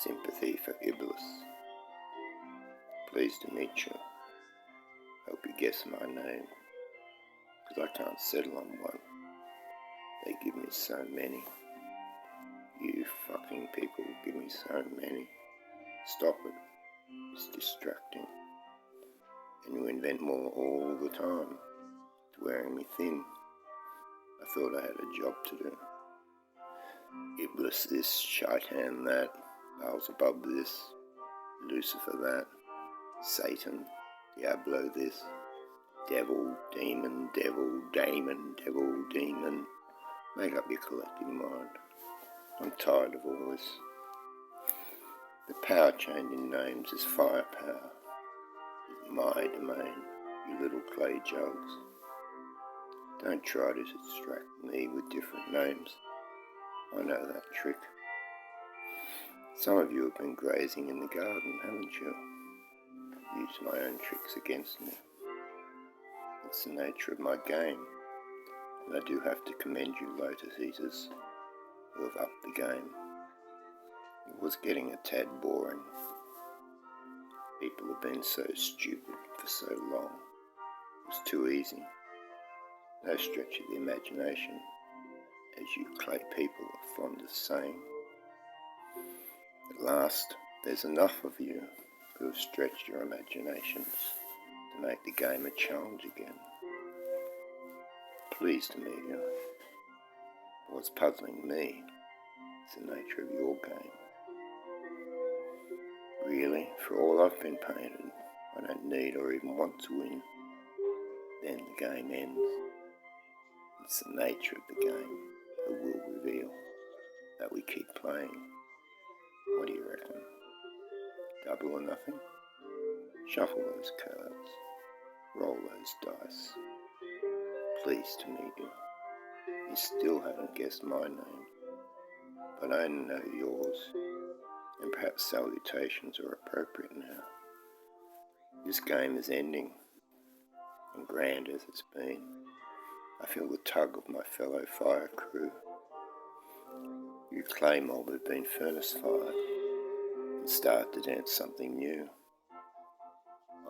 Sympathy for Iblis. Pleased to meet you. Hope you guess my name, because I can't settle on one. They give me so many. You fucking people give me so many. Stop it. It's distracting. And you invent more all the time. It's wearing me thin. I thought I had a job to do. Iblis this, shaitan that, Beelzebub this, Lucifer that, Satan, Diablo this, devil, demon, demon. Make up your collective mind. I'm tired of all this. The power changing names is firepower. It's my domain, you little clay jugs. Don't try to distract me with different names. I know that trick. Some of you have been grazing in the garden, haven't you? Used my own tricks against me. It's the nature of my game, and I do have to commend you lotus eaters who have upped the game. It was getting a tad boring. People have been so stupid for so long. It was too easy. No stretch of the imagination, as you clay people are fond of saying. At last, there's enough of you who have stretched your imaginations to make the game a challenge again. Pleased to meet you. What's puzzling me is the nature of your game. Really, for all I've been painted, I don't need or even want to win. Then the game ends. It's the nature of the game that will reveal that we keep playing. What do you reckon? Double or nothing? Shuffle those cards. Roll those dice. Pleased to meet you. You still haven't guessed my name, but I know yours, and perhaps salutations are appropriate now. This game is ending, and grand as it's been, I feel the tug of my fellow fire crew. You clay mob have been furnace fired and start to dance something new.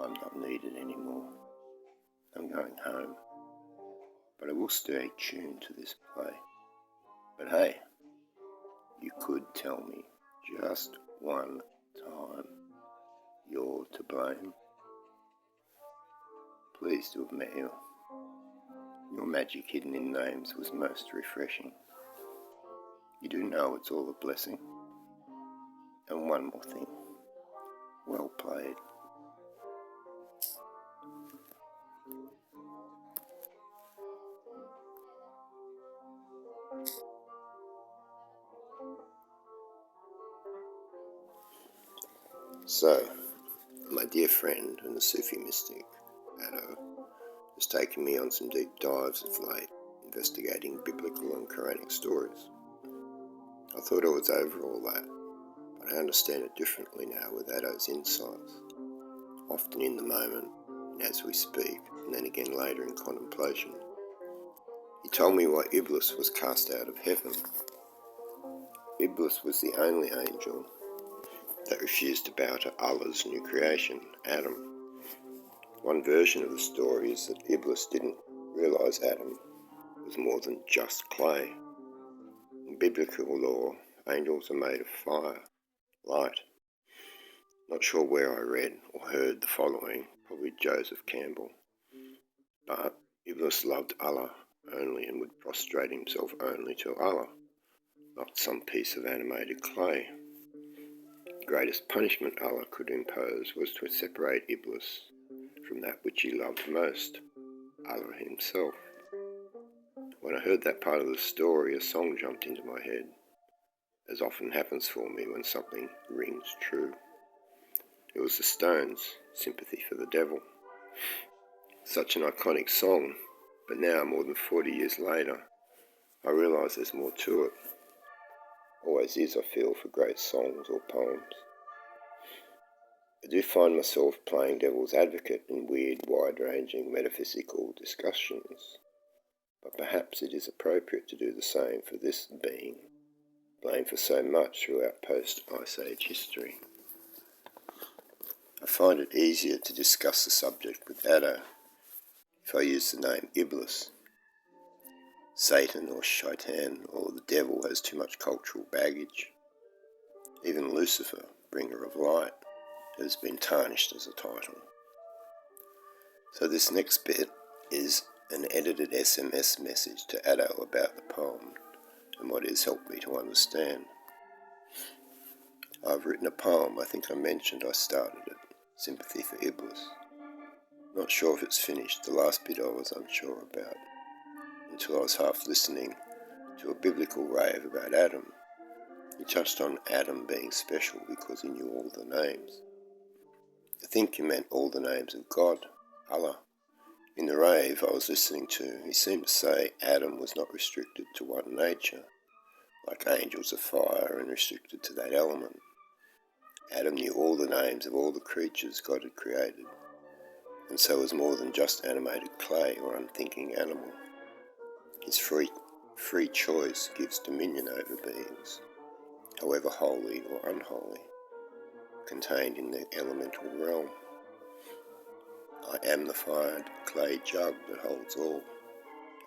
I'm not needed anymore. I'm going home, but I will stay tuned to this play. But hey, you could tell me just one time you're to blame. Pleased to have met you. Your magic hidden in names was most refreshing. You do know it's all a blessing. And one more thing. Well played. So, my dear friend and the Sufi mystic, Addo, has taken me on some deep dives of late, investigating biblical and Quranic stories. I thought I was over all that, but I understand it differently now with Addo's insights, often in the moment, and as we speak, and then again later in contemplation. He told me why Iblis was cast out of heaven. Iblis was the only angel that refused to bow to Allah's new creation, Adam. One version of the story is that Iblis didn't realise Adam was more than just clay. In biblical law, angels are made of fire, light. Not sure where I read or heard the following, probably Joseph Campbell. But Iblis loved Allah only and would prostrate himself only to Allah, not some piece of animated clay. The greatest punishment Allah could impose was to separate Iblis from that which he loved most, Allah himself. When I heard that part of the story, a song jumped into my head, as often happens for me when something rings true. It was the Stones' Sympathy for the Devil. Such an iconic song, but now, more than 40 years later, I realise there's more to it. Always is, I feel, for great songs or poems. I do find myself playing devil's advocate in weird, wide-ranging metaphysical discussions, but perhaps it is appropriate to do the same for this being, blamed for so much throughout post-Ice Age history. I find it easier to discuss the subject with Addo if I use the name Iblis. Satan or Shaitan or the devil has too much cultural baggage. Even Lucifer, bringer of light, has been tarnished as a title. So this next bit is an edited SMS message to Addo about the poem and what it has helped me to understand. I've written a poem, I think I mentioned I started it, Sympathy for Iblis. Not sure if it's finished, the last bit I was unsure about, until I was half listening to a biblical rave about Adam. He touched on Adam being special because he knew all the names. I think he meant all the names of God, Allah. In the rave I was listening to, he seemed to say Adam was not restricted to one nature, like angels of fire and restricted to that element. Adam knew all the names of all the creatures God had created, and so was more than just animated clay or unthinking animal. His free choice gives dominion over beings, however holy or unholy, contained in the elemental realm. I am the fired clay jug that holds all,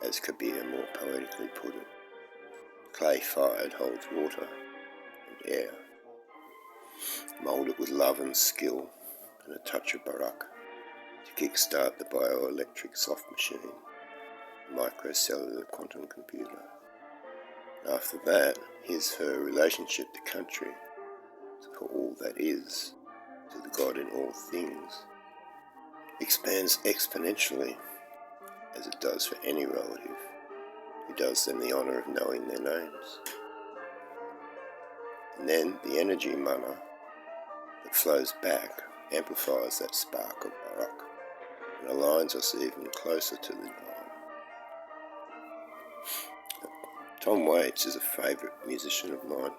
as Kabir more poetically put it. Clay fired holds water and air. Mould it with love and skill and a touch of barak to kick-start the bioelectric soft machine, microcellular quantum computer. After that, here's her relationship to country, for all that is, to the God in all things, expands exponentially, as it does for any relative who does them the honour of knowing their names. And then the energy mana that flows back amplifies that spark of barak and aligns us even closer to the divine. Tom Waits is a favourite musician of mine.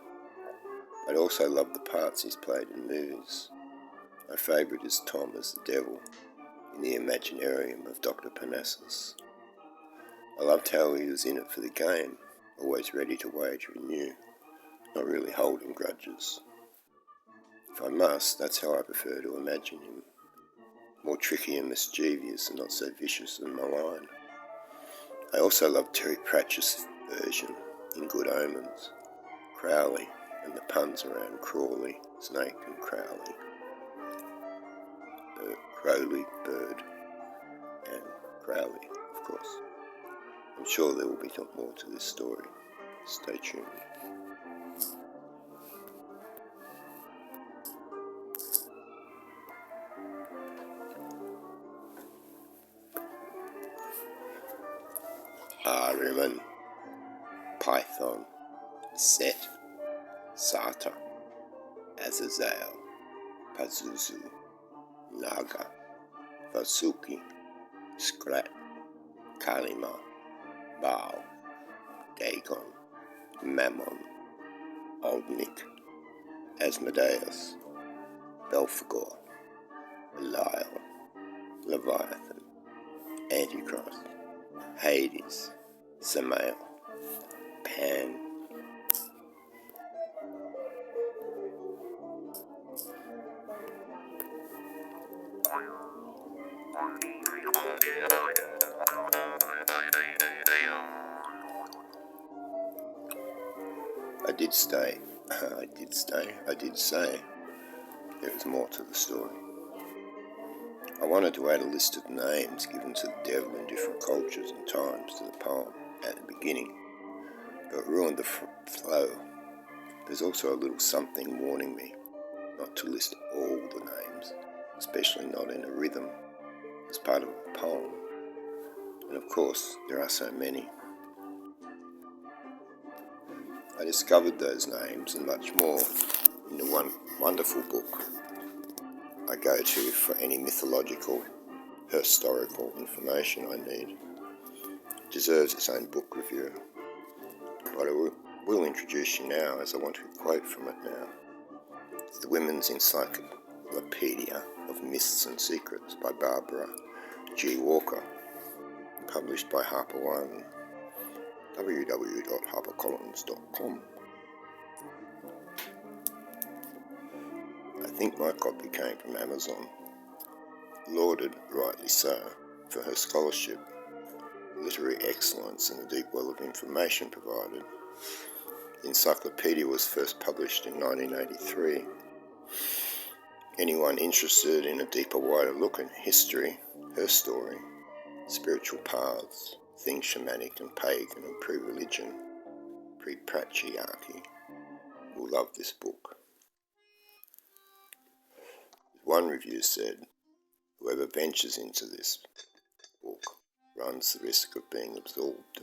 I also love the parts he's played in movies. My favourite is Tom as the devil in the Imaginarium of Dr. Parnassus. I loved how he was in it for the game, always ready to wager anew, not really holding grudges. If I must, that's how I prefer to imagine him. More tricky and mischievous and not so vicious and malign. I also love Terry Pratchett's version in Good Omens, Crowley, and the puns around Crawley, Snake and Crowley. Crowley, bird, and Crowley, of course. I'm sure there will be more to this story. Stay tuned. Ahriman, Python, Set, Sata, Azazel, Pazuzu, Naga, Vasuki, Skrat, Kalima, Baal, Dagon, Mammon, Oldnik, Asmodeus, Belphegor, Belial, Leviathan, Antichrist, Hades, Samael, Pan. I did say there is more to the story. I wanted to add a list of names given to the devil in different cultures and times to the poem at the beginning, but ruined the flow. There's also a little something warning me not to list all the names, especially not in a rhythm, as part of a poem. And of course, there are so many. I discovered those names and much more in the one wonderful book I go to for any mythological, historical information I need. It deserves its own book review, but I will introduce you now, as I want to quote from it now. It's the Women's Encyclopedia of Myths and Secrets by Barbara G. Walker, published by Harper One, www.harpercollins.com. think my copy came from Amazon, lauded, rightly so, for her scholarship, literary excellence and the deep well of information provided. The encyclopedia was first published in 1983. Anyone interested in a deeper, wider look at history, her story, spiritual paths, things shamanic and pagan and pre-religion, pre-patriarchy, will love this book. One review said, whoever ventures into this book runs the risk of being absorbed.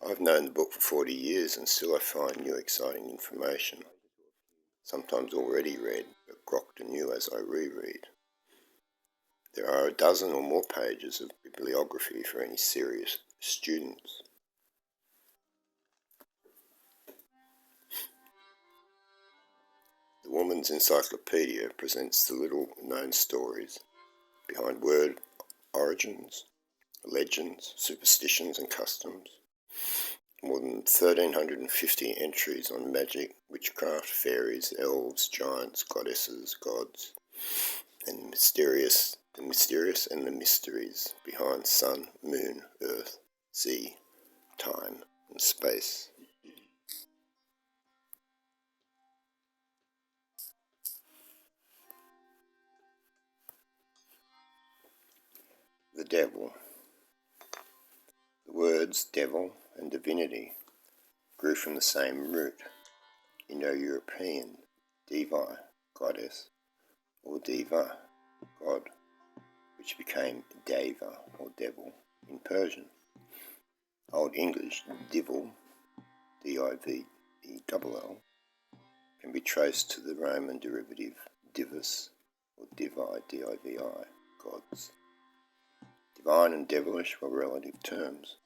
I've known the book for 40 years and still I find new exciting information, sometimes already read, but grokked anew as I reread. There are a dozen or more pages of bibliography for any serious students. The Woman's Encyclopedia presents the little-known stories behind word origins, legends, superstitions and customs. More than 1,350 entries on magic, witchcraft, fairies, elves, giants, goddesses, gods, and the mysterious and the mysteries behind sun, moon, earth, sea, time, and space. The devil. The words devil and divinity grew from the same root, Indo-European, divi, goddess, or diva, god, which became deva, or devil, in Persian. Old English, divil, D-I-V-E-L-L, can be traced to the Roman derivative divus, or divi, D-I-V-I, gods. Divine and devilish were relative terms,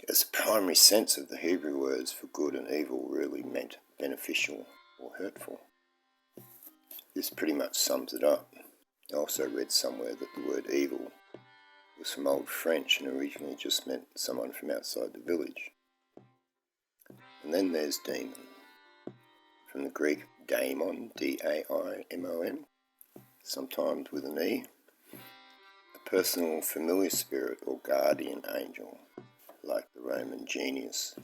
as the primary sense of the Hebrew words for good and evil really meant beneficial or hurtful. This pretty much sums it up. I also read somewhere that the word evil was from Old French and originally just meant someone from outside the village. And then there's demon, from the Greek daimon, D-A-I-M-O-N, sometimes with an E, a personal familiar spirit or guardian angel, like the Roman genius.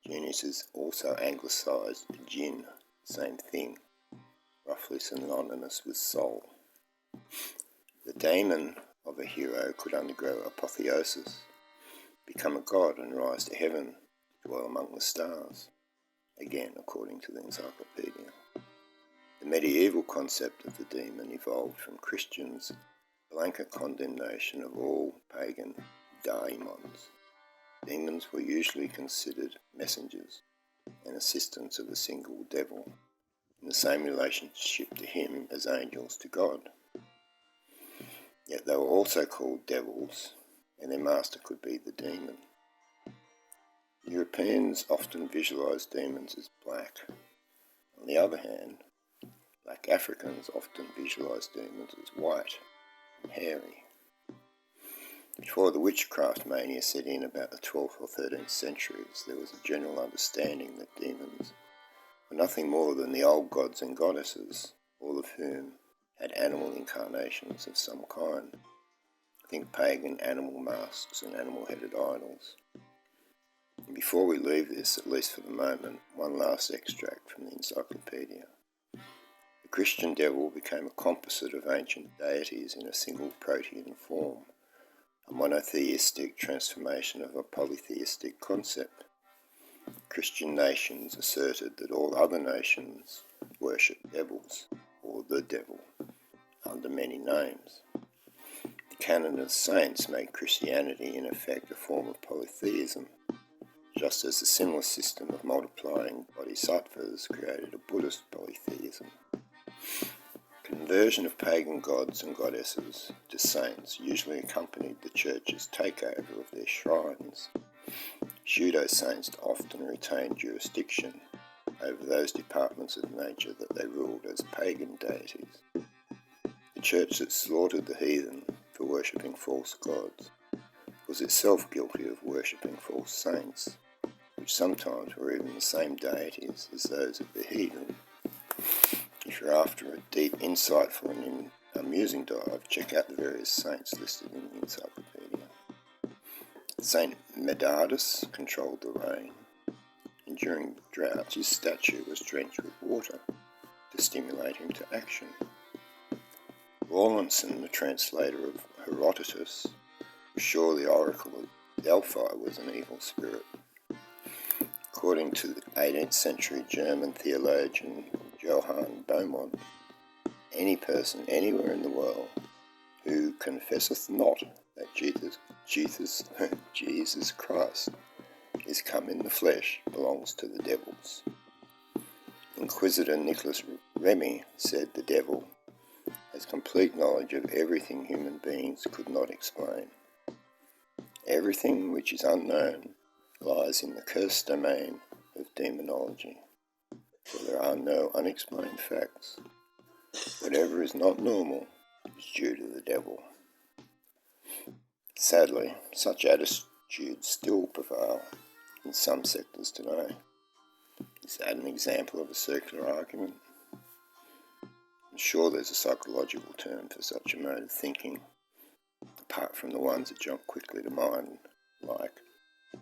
Genius is also anglicised jinn, same thing, roughly synonymous with soul. The daemon of a hero could undergo apotheosis, become a god and rise to heaven, dwell among the stars, again according to the encyclopedia. The medieval concept of the demon evolved from Christians' blanket condemnation of all pagan daimons. Demons were usually considered messengers and assistants of a single devil, in the same relationship to him as angels to God. Yet they were also called devils, and their master could be the demon. Europeans often visualise demons as black. On the other hand, black Africans often visualise demons as white and hairy. Before the witchcraft mania set in about the 12th or 13th centuries, there was a general understanding that demons were nothing more than the old gods and goddesses, all of whom had animal incarnations of some kind. Think pagan animal masks and animal-headed idols. And before we leave this, at least for the moment, one last extract from the encyclopedia. The Christian devil became a composite of ancient deities in a single protean form, a monotheistic transformation of a polytheistic concept. Christian nations asserted that all other nations worship devils, or the devil, under many names. The canon of saints made Christianity in effect a form of polytheism, just as a similar system of multiplying bodhisattvas created a Buddhist polytheism. Conversion of pagan gods and goddesses to saints usually accompanied the church's takeover of their shrines. Pseudo-saints often retained jurisdiction over those departments of nature that they ruled as pagan deities. The church that slaughtered the heathen for worshipping false gods was itself guilty of worshipping false saints, which sometimes were even the same deities as those of the heathen If you're after a deep, insightful and amusing dive, check out the various saints listed in the encyclopedia. Saint Medardus controlled the rain, and during droughts his statue was drenched with water to stimulate him to action. Rawlinson, the translator of Herodotus, was sure the oracle of Delphi was an evil spirit. According to the 18th century German theologian Johann Beaumont, any person anywhere in the world who confesseth not that Jesus Christ is come in the flesh belongs to the devils. Inquisitor Nicholas Remy said the devil has complete knowledge of everything human beings could not explain. Everything which is unknown lies in the cursed domain of demonology, for there are no unexplained facts. Whatever is not normal is due to the devil. Sadly, such attitudes still prevail in some sectors today. Is that an example of a circular argument? I'm sure there's a psychological term for such a mode of thinking, apart from the ones that jump quickly to mind, like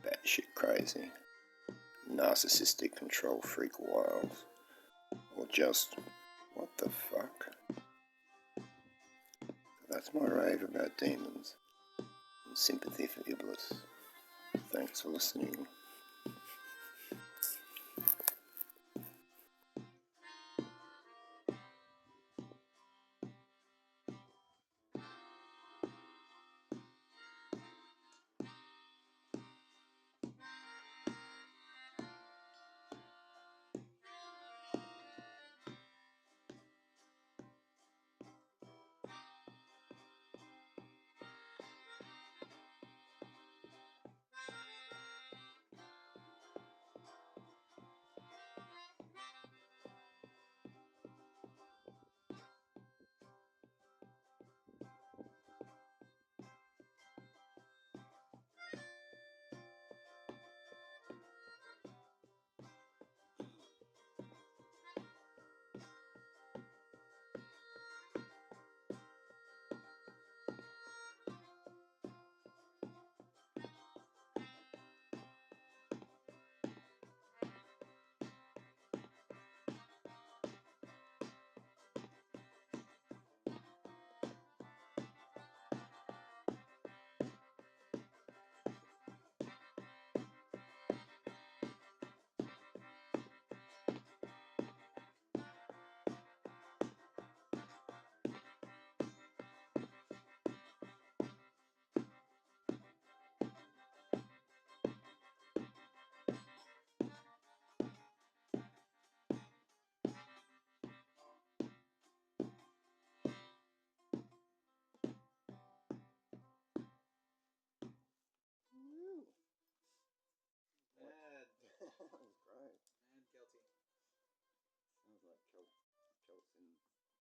batshit crazy, narcissistic control freak wiles, or just, what the fuck? That's my rave about demons and sympathy for Iblis. Thanks for listening. That was great. And guilty. Sounds like